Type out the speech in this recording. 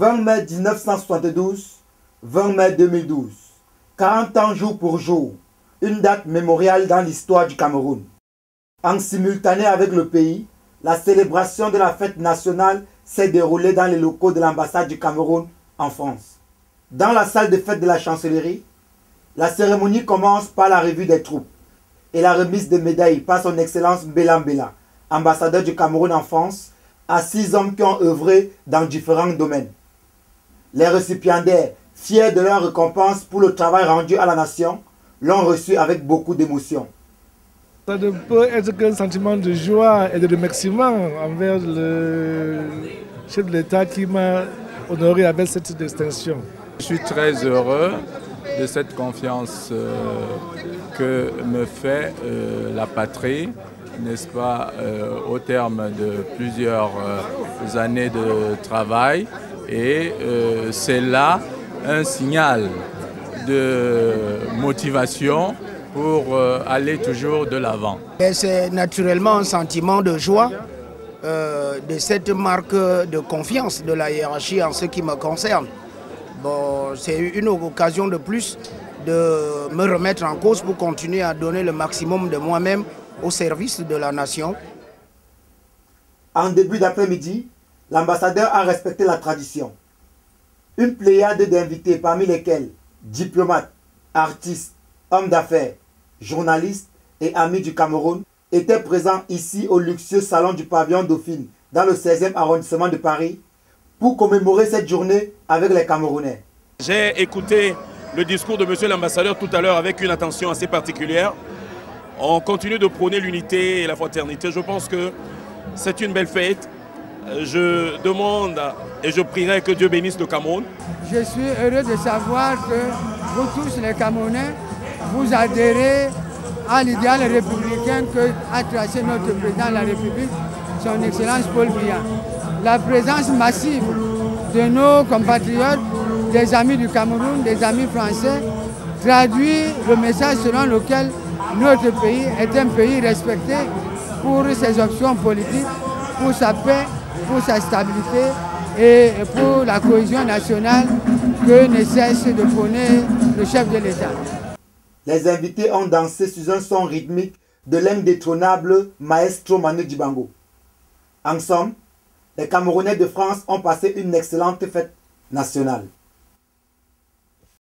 20 mai 1972, 20 mai 2012. 40 ans jour pour jour. Une date mémoriale dans l'histoire du Cameroun. En simultané avec le pays, la célébration de la fête nationale s'est déroulée dans les locaux de l'ambassade du Cameroun en France. Dans la salle de fête de la chancellerie, la cérémonie commence par la revue des troupes et la remise des médailles par son excellence Mbela Mbela, ambassadeur du Cameroun en France, à 6 hommes qui ont œuvré dans différents domaines. Les récipiendaires, fiers de leur récompense pour le travail rendu à la nation, l'ont reçu avec beaucoup d'émotion. Ça ne peut être qu'un sentiment de joie et de remerciement envers le chef de l'État qui m'a honoré avec cette distinction. Je suis très heureux de cette confiance que me fait la patrie, n'est-ce pas, au terme de plusieurs années de travail. Et c'est là un signal de motivation pour aller toujours de l'avant. C'est naturellement un sentiment de joie de cette marque de confiance de la hiérarchie en ce qui me concerne. Bon, c'est une occasion de plus de me remettre en cause pour continuer à donner le maximum de moi-même au service de la nation. En début d'après-midi, l'ambassadeur a respecté la tradition. Une pléiade d'invités parmi lesquels diplomates, artistes, hommes d'affaires, journalistes et amis du Cameroun étaient présents ici au luxueux salon du pavillon Dauphine dans le 16e arrondissement de Paris pour commémorer cette journée avec les Camerounais. J'ai écouté le discours de monsieur l'ambassadeur tout à l'heure avec une attention assez particulière. On continue de prôner l'unité et la fraternité. Je pense que c'est une belle fête. Je demande et je prierai que Dieu bénisse le Cameroun. Je suis heureux de savoir que vous tous les Camerounais, vous adhérez à l'idéal républicain qu'a tracé notre président de la République, son Excellence Paul Biya. La présence massive de nos compatriotes, des amis du Cameroun, des amis français, traduit le message selon lequel notre pays est un pays respecté pour ses options politiques, pour sa paix, pour sa stabilité et pour la cohésion nationale que ne cesse de prôner le chef de l'État. Les invités ont dansé sur un son rythmique de l'indétrônable maestro Manu Dibango. En somme, les Camerounais de France ont passé une excellente fête nationale.